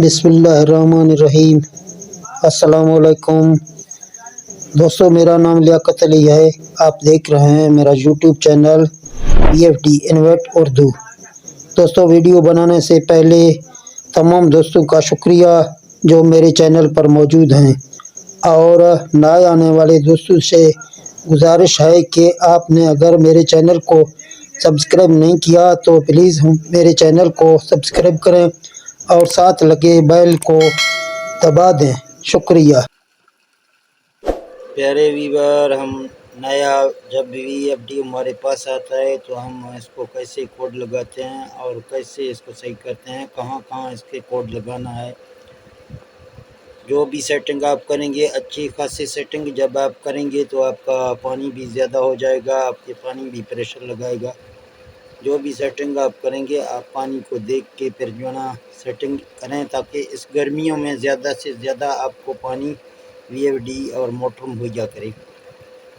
بسم اللہ الرحمن الرحیم۔ السلام علیکم دوستو، میرا نام لیاقت علی ہے۔ آپ دیکھ رہے ہیں میرا YouTube channel BFD invite Urdu. دوستو، ویڈیو بنانے سے پہلے تمام دوستوں کا شکریہ جو میرے چینل پر موجود ہیں، اور نئے آنے والے دوستوں سے گزارش ہے کہ آپ نے اگر میرے چینل کو سبسکرائب نہیں کیا تو پلیز میرے چینل کو سبسکرائب کریں اور ساتھ لگے بیل کو دبا دیں۔ شکریہ۔ پیارے ویور، ہم نیا جب بھی FD ہمارے پاس آتا ہے تو ہم اس کو کیسے کوڈ لگاتے ہیں اور کیسے اس کو صحیح کرتے ہیں، کہاں اس کے کوڈ لگانا ہے۔ جو بھی سیٹنگ آپ کریں گے، اچھی خاصی سیٹنگ جب آپ کریں گے تو آپ کا پانی بھی زیادہ ہو جائے گا، آپ کے پانی بھی پریشر لگائے گا۔ جو بھی سیٹنگ آپ کریں گے، آپ پانی کو دیکھ کے پھر جو ہے نا سیٹنگ کریں، تاکہ اس گرمیوں میں زیادہ سے زیادہ آپ کو پانی VFD اور موٹر مہیا کرے۔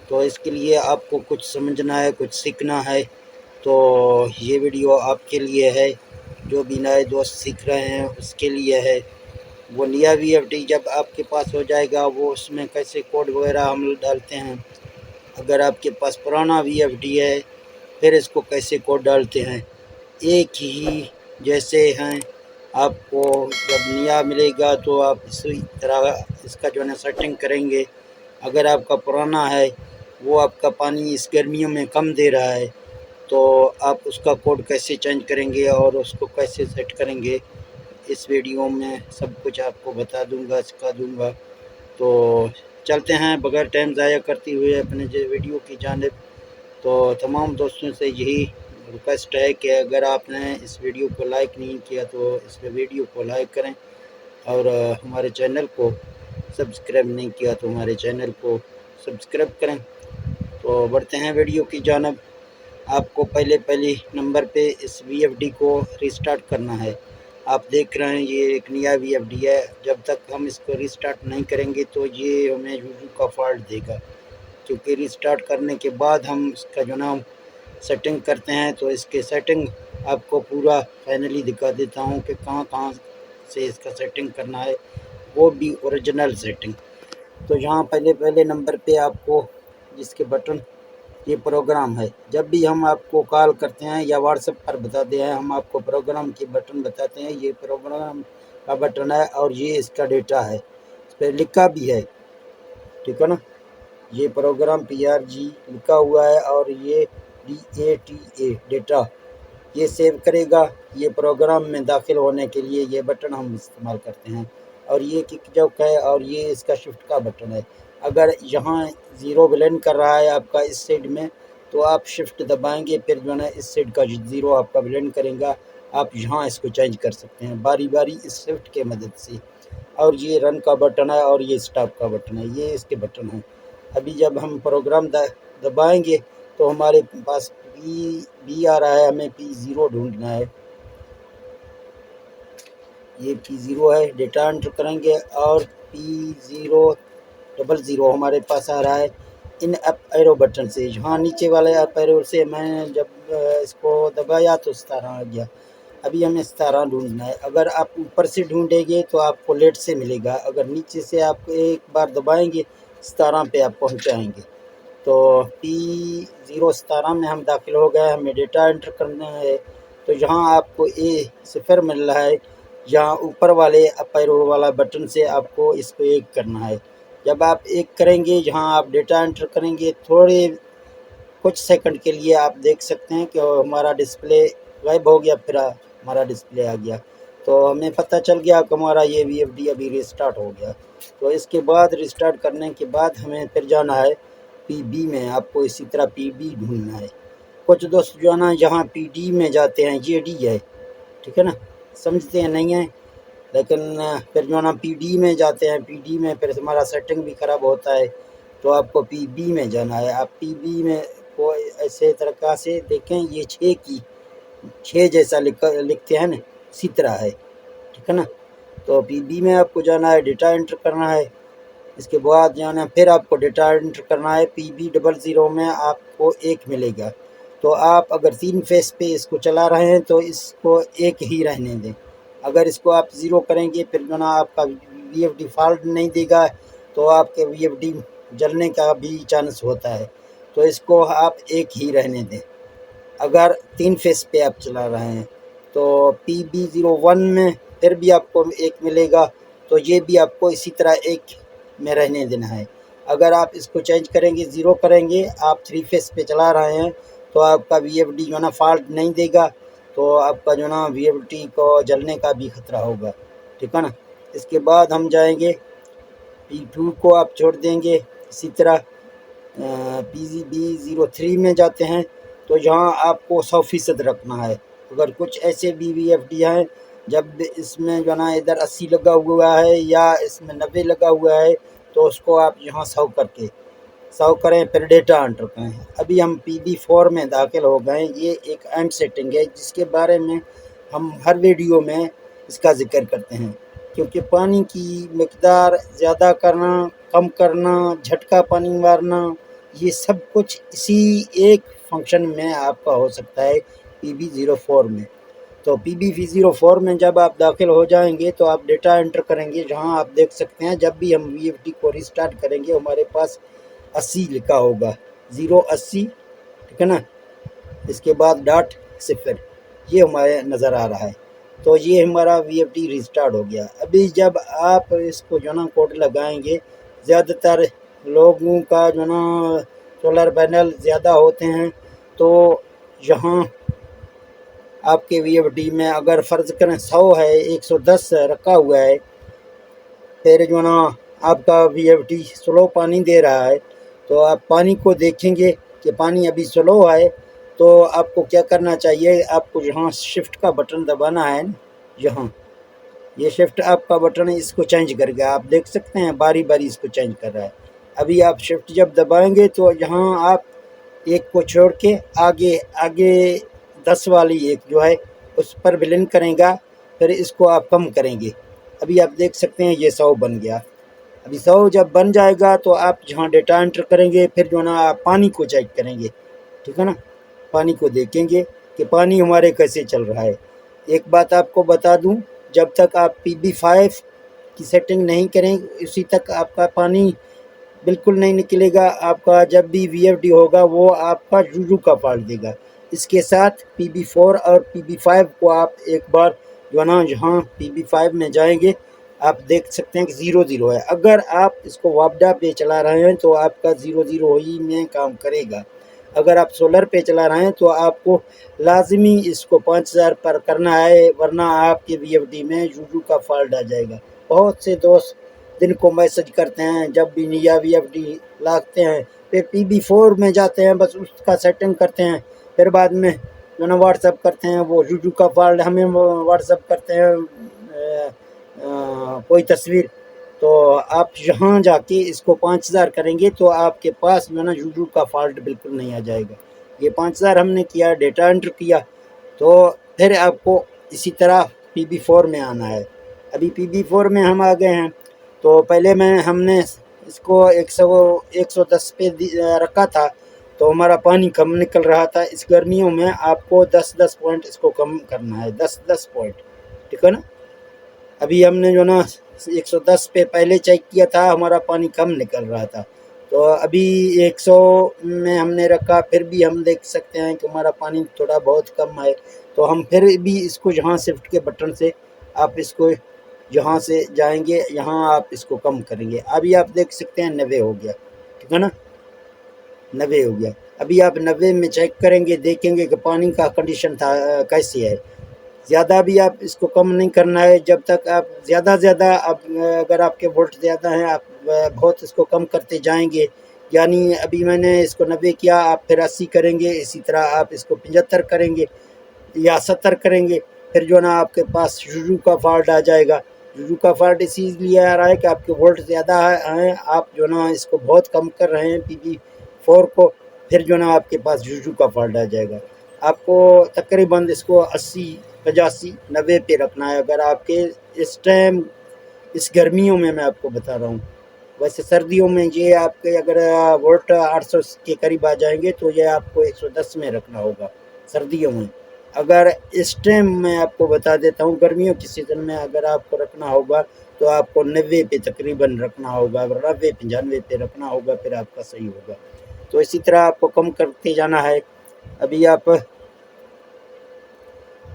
تو اس کے لیے آپ کو کچھ سمجھنا ہے، کچھ سیکھنا ہے، تو یہ ویڈیو آپ کے لیے ہے۔ جو بھی نئے دوست سیکھ رہے ہیں اس کے لیے ہے۔ وہ نیا VFD جب آپ کے پاس ہو جائے گا، وہ اس میں کیسے کوڈ وغیرہ ہم ڈالتے ہیں۔ اگر آپ کے پاس پرانا VFD ہے، پھر اس کو کیسے کوڈ ڈالتے ہیں، ایک ہی جیسے ہیں۔ آپ کو جب نیا ملے گا تو آپ اسی طرح اس کا جو ہے نا سیٹنگ کریں گے۔ اگر آپ کا پرانا ہے، وہ آپ کا پانی اس گرمیوں میں کم دے رہا ہے، تو آپ اس کا کوڈ کیسے چینج کریں گے اور اس کو کیسے سیٹ کریں گے، اس ویڈیو میں سب کچھ آپ کو بتا دوں گا، سکھا دوں گا۔ تو چلتے ہیں بغیر ٹائم ضائع کرتے ہوئے اپنے ویڈیو کی جانب۔ تو تمام دوستوں سے یہی ریکویسٹ ہے کہ اگر آپ نے اس ویڈیو کو لائک نہیں کیا تو اس ویڈیو کو لائک کریں، اور ہمارے چینل کو سبسکرائب نہیں کیا تو ہمارے چینل کو سبسکرائب کریں۔ تو بڑھتے ہیں ویڈیو کی جانب۔ آپ کو پہلے نمبر پہ اس VFD کو ریسٹارٹ کرنا ہے۔ آپ دیکھ رہے ہیں یہ ایک نیا VFD ہے۔ جب تک ہم اس کو ریسٹارٹ نہیں کریں گے تو یہ ہمیں یوزو کا فالٹ دے گا، کیونکہ ریسٹارٹ کرنے کے بعد ہم اس کا جو نام سیٹنگ کرتے ہیں۔ تو اس کے سیٹنگ آپ کو پورا فائنلی دکھا دیتا ہوں کہ کہاں سے اس کا سیٹنگ کرنا ہے، وہ بھی اوریجنل سیٹنگ۔ تو یہاں پہلے نمبر پہ آپ کو جس کے بٹن، یہ پروگرام ہے۔ جب بھی ہم آپ کو کال کرتے ہیں یا واٹس ایپ پر بتاتے ہیں، ہم آپ کو پروگرام کی بٹن بتاتے ہیں۔ یہ پروگرام کا بٹن ہے اور یہ اس کا ڈیٹا ہے، اس پہ لکھا بھی ہے، ٹھیک ہے نا۔ یہ پروگرام PRG لکھا ہوا ہے اور یہ DATA ڈیٹا یہ سیو کرے گا۔ یہ پروگرام میں داخل ہونے کے لیے یہ بٹن ہم استعمال کرتے ہیں، اور یہ کک جوک ہے اور یہ اس کا شفٹ کا بٹن ہے۔ اگر یہاں 0 بلینڈ کر رہا ہے آپ کا اس سائڈ میں، تو آپ شفٹ دبائیں گے، پھر جو ہے نا اس سائڈ کا 0 آپ کا بلینڈ کرے گا۔ آپ یہاں اس کو چینج کر سکتے ہیں باری اس شفٹ کے مدد سے۔ اور یہ رن کا بٹن ہے اور یہ سٹاپ کا بٹن ہے، یہ اس کے بٹن ہیں۔ ابھی جب ہم پروگرام دبائیں گے تو ہمارے پاس P آ رہا ہے، ہمیں P0 ڈھونڈنا ہے۔ یہ P0 ہے، ڈیٹا انٹر کریں گے اور P000 ہمارے پاس آ رہا ہے ان اپ ایرو بٹن سے۔ یہاں نیچے والے اپ ایرو سے میں نے جب اس کو دبایا تو 17 آ گیا۔ ابھی ہمیں 17 ڈھونڈنا ہے۔ اگر آپ اوپر سے ڈھونڈیں گے تو آپ کو لیٹ سے ملے گا، اگر نیچے سے آپ ایک بار دبائیں گے 17 پہ آپ پہنچائیں گے۔ تو P017 میں ہم داخل ہو گئے، ہمیں ڈیٹا انٹر کرنا ہے۔ تو یہاں آپ کو A0 مل رہا ہے، یہاں اوپر والے اپ ایرو والا بٹن سے آپ کو اس کو 1 کرنا ہے۔ جب آپ 1 کریں گے، یہاں آپ ڈیٹا انٹر کریں گے، کچھ سیکنڈ کے لیے آپ دیکھ سکتے ہیں کہ ہمارا ڈسپلے غائب ہو گیا، پھر ہمارا ڈسپلے آ گیا۔ تو ہمیں پتہ چل گیا کہ ہمارا یہ VFD ابھی ریسٹارٹ ہو گیا۔ تو اس کے بعد ریسٹارٹ کرنے کے بعد ہمیں پھر جانا ہے PB میں۔ آپ کو اسی طرح PB ڈھونڈنا ہے۔ کچھ دوست جو ہے نا یہاں PD میں جاتے ہیں، یہ D ہے، ٹھیک ہے نا، سمجھتے ہیں نہیں ہیں، لیکن پھر جو ہے نا PD میں جاتے ہیں۔ PD میں پھر ہمارا سیٹنگ بھی خراب ہوتا ہے، تو آپ کو PB میں جانا ہے۔ آپ PB میں کو ایسے طریقہ سے دیکھیں، یہ 6 جیسا لکھتے ہیں نا، اسی طرح ہے، ٹھیک ہے نا۔ تو PB میں آپ کو جانا ہے، ڈیٹا انٹر کرنا ہے۔ اس کے بعد جانا پھر آپ کو ڈیٹا انٹر کرنا ہے۔ PB00 میں آپ کو 1 ملے گا۔ تو آپ اگر 3 فیس پہ اس کو چلا رہے ہیں تو اس کو 1 ہی رہنے دیں، اگر اس کو آپ 0 کریں گے پھر جو نا آپ کا VFD فالٹ نہیں دے گا، تو آپ کے VFD جلنے کا بھی چانس ہوتا ہے، تو اس کو آپ ایک ہی رہنے دیں۔ اگر 3 فیس پہ آپ چلا رہے ہیں تو PB01 میں پھر بھی آپ کو ایک ملے گا، تو یہ بھی آپ کو اسی طرح ایک میں رہنے دینا ہے۔ اگر آپ اس کو چینج کریں گے 0 کریں گے، آپ 3 فیس پہ چلا رہے ہیں تو آپ کا VFD جو ہے نا فالٹ نہیں دے گا، تو آپ کا جو نا VFD کو جلنے کا بھی خطرہ ہوگا، ٹھیک ہے نا۔ اس کے بعد ہم جائیں گے P2 کو آپ چھوڑ دیں گے، اسی طرح PB03 میں جاتے ہیں تو یہاں آپ کو 100% رکھنا ہے۔ اگر کچھ ایسے بھی VFD ہیں جب اس میں جو نا ادھر 80 لگا ہوا ہے یا اس میں 90 لگا ہوا ہے تو اس کو آپ یہاں 100 کریں پھر ڈیٹا انٹر کریں۔ ابھی ہم PB4 میں داخل ہو گئے، یہ ایک اینڈ سیٹنگ ہے جس کے بارے میں ہم ہر ویڈیو میں اس کا ذکر کرتے ہیں، کیونکہ پانی کی مقدار زیادہ کرنا، کم کرنا، جھٹکا پانی مارنا، یہ سب کچھ اسی ایک فنکشن میں آپ کا ہو سکتا ہے PB04 میں۔ تو PB04 میں جب آپ داخل ہو جائیں گے تو آپ ڈیٹا انٹر کریں گے، جہاں آپ دیکھ سکتے ہیں جب بھی ہم VFD کو ریسٹارٹ کریں گے ہمارے پاس 80 لکھا ہوگا، 080، ٹھیک ہے نا۔ اس کے بعد .0 یہ ہمارے نظر آ رہا ہے، تو یہ ہمارا VFD ریسٹارٹ ہو گیا۔ ابھی جب آپ اس کو جو نا کوڈ لگائیں گے، زیادہ تر لوگوں کا جو نا سولر پینل زیادہ ہوتے ہیں، تو یہاں آپ کے VFD میں اگر فرض کریں 100 ہے، 110 رکھا ہوا ہے، پھر جو نا آپ کا VFD سلو پانی دے رہا ہے، تو آپ پانی کو دیکھیں گے کہ پانی ابھی سلو ہے، تو آپ کو کیا کرنا چاہیے، آپ کو یہاں شفٹ کا بٹن دبانا ہے، یہاں یہ شفٹ آپ کا بٹن ہے، اس کو چینج کر گیا، آپ دیکھ سکتے ہیں باری باری اس کو چینج کر رہا ہے۔ ابھی آپ شفٹ جب دبائیں گے تو یہاں آپ ایک کو چھوڑ کے آگے 10 والی ایک جو ہے اس پر بلن کریں گا، پھر اس کو آپ کم کریں گے۔ ابھی آپ دیکھ سکتے ہیں یہ 100 بن گیا۔ ابھی 100 جب بن جائے گا تو آپ جہاں ڈیٹا انٹر کریں گے، پھر جو نا آپ پانی کو چیک کریں گے، ٹھیک ہے نا۔ پانی کو دیکھیں گے کہ پانی ہمارے کیسے چل رہا ہے۔ ایک بات آپ کو بتا دوں، جب تک آپ PB5 کی سیٹنگ نہیں کریں اسی تک آپ کا پانی بالکل نہیں نکلے گا۔ آپ کا جب بھی VFD ہوگا وہ آپ کا جوجو کا فالٹ دے گا۔ اس کے ساتھ PB4 اور PB5 کو آپ ایک بار جو نا جہاں PB5 میں جائیں گے، آپ دیکھ سکتے ہیں کہ 0 ہے۔ اگر آپ اس کو وابڈا پہ چلا رہے ہیں تو آپ کا 0 ہی میں کام کرے گا۔ اگر آپ سولر پہ چلا رہے ہیں تو آپ کو لازمی اس کو 5000 پر کرنا ہے، ورنہ آپ کے VFD میں جوجو کا فالٹ آ جائے گا۔ بہت سے دوست دن کو میسج کرتے ہیں جب بھی نیا VFD لاتے ہیں، پھر PB4 میں جاتے ہیں، بس اس کا سیٹنگ کرتے ہیں، پھر بعد میں جو نا واٹس اپ کرتے ہیں، وہ جوجو کا فالٹ ہمیں واٹس اپ کرتے ہیں کوئی تصویر، تو آپ یہاں جا کے اس کو 5000 کریں گے تو آپ کے پاس جو نا جوجو کا فالٹ بالکل نہیں آ جائے گا۔ یہ 5000 ہم نے کیا، ڈیٹا انٹر کیا، تو پھر آپ کو اسی طرح PB4 میں آنا ہے۔ ابھی PB4 میں ہم آ گئے ہیں، تو پہلے ہم نے اس کو 110 پہ رکھا تھا تو ہمارا پانی کم نکل رہا تھا۔ اس گرمیوں میں آپ کو 10 پوائنٹ اس کو کم کرنا ہے، 10 پوائنٹ، ٹھیک ہے نا۔ ابھی ہم نے جو نا 110 پہ پہلے چیک کیا تھا، ہمارا پانی کم نکل رہا تھا، تو ابھی 100 میں ہم نے رکھا، پھر بھی ہم دیکھ سکتے ہیں کہ ہمارا پانی تھوڑا بہت کم ہے، تو ہم پھر بھی اس کو یہاں شفٹ کے بٹن سے آپ اس کو یہاں سے جائیں گے، یہاں آپ اس کو کم کریں گے۔ ابھی آپ دیکھ سکتے ہیں 90 ہو گیا، ٹھیک ہے نا، 90 ہو گیا۔ ابھی آپ 90 میں چیک کریں گے، دیکھیں گے کہ پانی کا کنڈیشن تھا کیسی ہے۔ زیادہ بھی آپ اس کو کم نہیں کرنا ہے، جب تک آپ زیادہ اگر آپ کے وولٹ زیادہ ہیں آپ بہت اس کو کم کرتے جائیں گے، یعنی ابھی میں نے اس کو 90 کیا، آپ پھر 80 کریں گے، اسی طرح آپ اس کو 75 کریں گے یا 70 کریں گے، پھر جو نا آپ کے پاس جوجو کا فالٹ آ جائے گا۔ جوجو کا فالٹ اسی لیے آ رہا ہے کہ آپ کے وولٹ زیادہ ہیں، آپ جو نا اس کو بہت کم کر رہے ہیں PB4 کو، پھر جو نا آپ کے پاس جوجو کا فالٹ آ جائے گا۔ آپ کو تقریباً اس کو 80، 85، 90 پہ رکھنا ہے، اگر آپ کے اس ٹائم اس گرمیوں میں آپ کو بتا رہا ہوں۔ ویسے سردیوں میں یہ آپ کے اگر وولٹ 800 کے قریب آ جائیں گے تو یہ آپ کو 110 میں رکھنا ہوگا سردیوں میں۔ اگر اس ٹائم میں آپ کو بتا دیتا ہوں گرمیوں کے سیزن میں اگر آپ کو رکھنا ہوگا تو آپ کو 90 پہ تقریباً رکھنا ہوگا، 90 95 پہ رکھنا ہوگا، پھر آپ کا صحیح ہوگا۔ تو اسی طرح آپ کو کم کرتے جانا ہے۔ ابھی آپ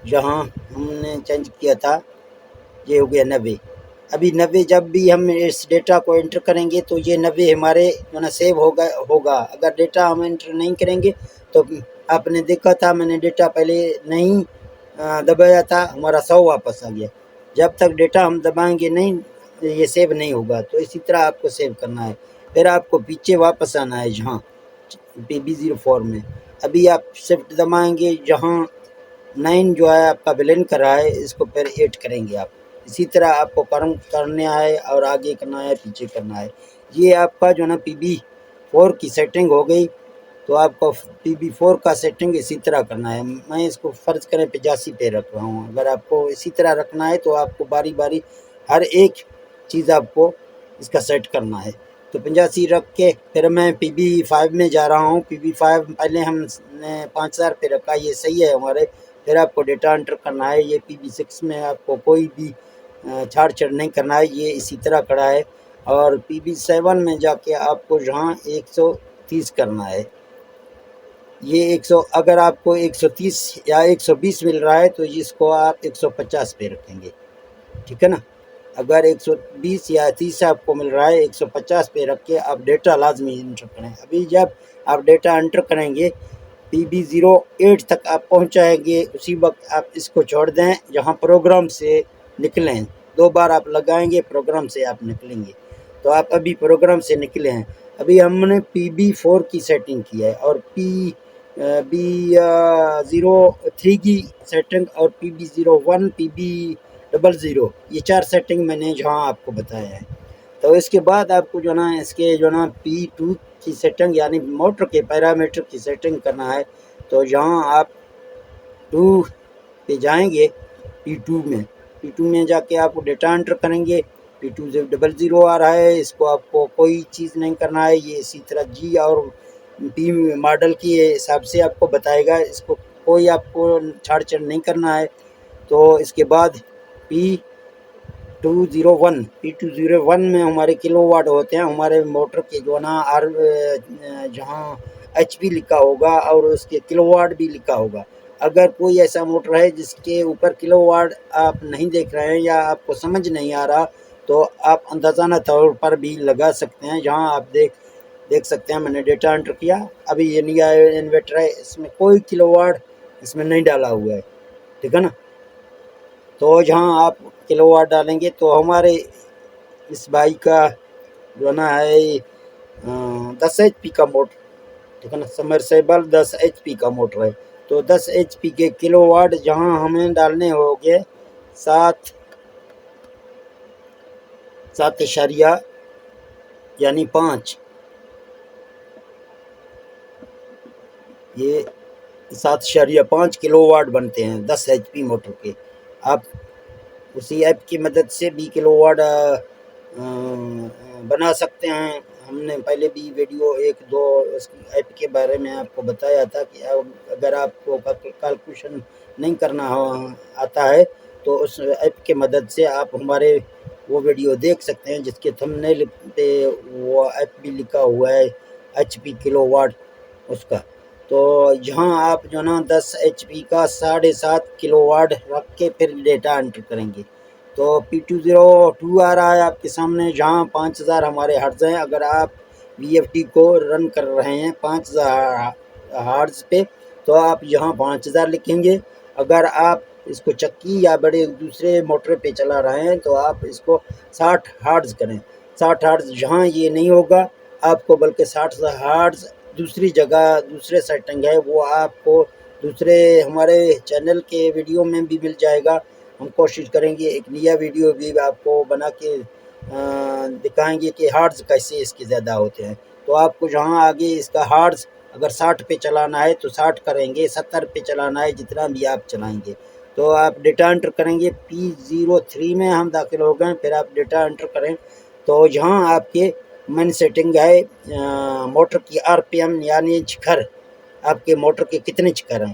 جہاں ہم نے چینج کیا تھا یہ ہو گیا 90۔ ابھی 90 جب بھی ہم اس ڈیٹا کو انٹر کریں گے تو یہ 90 ہمارے جو نا سیو ہوگا۔ اگر ڈیٹا ہم انٹر نہیں کریں گے تو آپ نے دیکھا تھا میں نے ڈیٹا پہلے نہیں دبایا تھا، ہمارا 100 واپس آ گیا۔ جب تک ڈیٹا ہم دبائیں گے نہیں یہ سیو نہیں ہوگا۔ تو اسی طرح آپ کو سیو کرنا ہے۔ پھر آپ کو پیچھے واپس آنا ہے جہاں PB04 میں۔ ابھی آپ شفٹ دبائیں گے جہاں 9 جو ہے آپ کا بلین کر رہا ہے، اس کو پھر 8 کریں گے آپ۔ اسی طرح آپ کو کرنا ہے اور آگے کرنا ہے، پیچھے کرنا ہے۔ یہ آپ کا جو نا PB4 کی سیٹنگ ہو گئی۔ تو آپ کو PB4 کا سیٹنگ اسی طرح کرنا ہے۔ میں اس کو فرض کریں 85 پہ رکھ رہا ہوں۔ اگر آپ کو اسی طرح رکھنا ہے تو آپ کو باری باری ہر ایک چیز آپ کو اس کا سیٹ کرنا ہے۔ تو 85 رکھ کے پھر میں PB5 میں جا رہا ہوں۔ PB5 پہلے ہم نے 5000 پہ رکھا، یہ صحیح ہے ہمارے۔ پھر آپ کو ڈیٹا انٹر کرنا ہے۔ یہ PB6 میں آپ کو کوئی بھی چھاڑ چھڑ نہیں کرنا ہے، یہ اسی طرح کھڑا ہے۔ اور PB7 میں جا کے آپ کو یہاں 130 کرنا ہے۔ یہ 100 اگر آپ کو 130 یا 120 مل رہا ہے تو اس کو آپ 150 پہ رکھیں گے، ٹھیک ہے نا۔ اگر 120 یا 30 آپ کو مل رہا ہے 150 پہ رکھ کے آپ ڈیٹا لازمی انٹر کریں۔ ابھی جب آپ ڈیٹا انٹر کریں گے PB08 تک آپ پہنچائیں گے، اسی وقت آپ اس کو چھوڑ دیں جہاں پروگرام سے نکلیں۔ 2 بار آپ لگائیں گے پروگرام سے آپ نکلیں گے۔ تو آپ ابھی پروگرام سے نکلے ہیں۔ ابھی ہم نے PB4 کی سیٹنگ کی ہے اور PB03 کی سیٹنگ اور PB01 PB00 یہ 4 سیٹنگ میں نے جہاں آپ کو بتایا ہے۔ تو اس کے بعد آپ کو جو نا اس کے جو نا P2 کی سیٹنگ یعنی موٹر کے پیرامیٹر کی سیٹنگ کرنا ہے۔ تو یہاں آپ 2 پہ جائیں گے، P2 میں جا کے آپ کو ڈیٹا انٹر کریں گے۔ P200 آ رہا ہے، اس کو آپ کو کوئی چیز نہیں کرنا ہے۔ یہ اسی طرح G اور P ماڈل کی حساب سے آپ کو بتائے گا، اس کو کوئی آپ کو چھاڑ چھڑ نہیں کرنا ہے۔ تو اس کے بعد P201 میں ہمارے کلو واٹ ہوتے ہیں ہمارے موٹر کے جو نا جہاں HP لکھا ہوگا اور اس کے کلو واٹ بھی لکھا ہوگا۔ اگر کوئی ایسا موٹر ہے جس کے اوپر کلو واٹ آپ نہیں دیکھ رہے ہیں یا آپ کو سمجھ نہیں آ رہا تو آپ اندازانہ طور پر بھی لگا سکتے ہیں۔ جہاں آپ دیکھ سکتے ہیں میں نے ڈیٹا انٹر کیا۔ ابھی یہ نیا انورٹر ہے، اس میں کوئی کلو واٹ اس میں نہیں ڈالا ہوا ہے، ٹھیک ہے نا۔ تو جہاں آپ کلو واٹ ڈالیں گے تو ہمارے اس بھائی کا جو نا ہے 10 HP کا موٹر، ٹھیک ہے نا، سمرسیبل 10 HP کا موٹر ہے۔ تو 10 HP کے کلو واٹ جہاں ہمیں ڈالنے ہوں گے 7 یعنی 5، یہ 7.5 کلو واٹ بنتے ہیں 10 HP موٹر کے۔ آپ اسی ایپ کی مدد سے بھی کلو واٹ بنا سکتے ہیں۔ ہم نے پہلے بھی ویڈیو 1-2 اس ایپ کے بارے میں آپ کو بتایا تھا کہ اگر آپ کو کیلکولیشن نہیں کرنا آتا ہے تو اس ایپ کے مدد سے آپ ہمارے وہ ویڈیو دیکھ سکتے ہیں جس کے تھمبنیل پہ وہ ایپ بھی لکھا ہوا ہے HP کلو واٹ اس کا۔ تو جہاں آپ جو نا 10 HP کا 7.5 کلو واٹ رکھ کے پھر ڈیٹا انٹر کریں گے۔ تو P202 آ رہا ہے آپ کے سامنے، جہاں 5000 ہمارے ہرٹز ہیں۔ اگر آپ VFD کو رن کر رہے ہیں 5000 ہرٹز پہ تو آپ یہاں 5000 لکھیں گے۔ اگر آپ اس کو چکی یا بڑے دوسرے موٹر پہ چلا رہے ہیں تو آپ اس کو 60 ہرٹز کریں۔ 60 ہرٹز جہاں یہ نہیں ہوگا آپ کو، بلکہ 60 ہرٹز دوسری جگہ دوسرے سیٹنگ ہے، وہ آپ کو دوسرے ہمارے چینل کے ویڈیو میں بھی مل جائے گا۔ ہم کوشش کریں گے ایک نیا ویڈیو بھی آپ کو بنا کے دکھائیں گے کہ ہارڈز کیسے اس کے زیادہ ہوتے ہیں۔ تو آپ کو جہاں آگے اس کا ہارڈز اگر 60 پہ چلانا ہے تو 60 کریں گے، 70 پہ چلانا ہے جتنا بھی آپ چلائیں گے۔ تو آپ ڈیٹا انٹر کریں گے، P03 میں ہم داخل ہو گئے، پھر آپ ڈیٹا انٹر کریں تو جہاں آپ کے مین سیٹنگ ہے موٹر کی RPM یعنی چھکر، آپ کے موٹر کے کتنے چھکر ہیں۔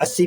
80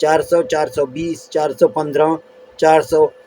400, 420, 415, 400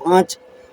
5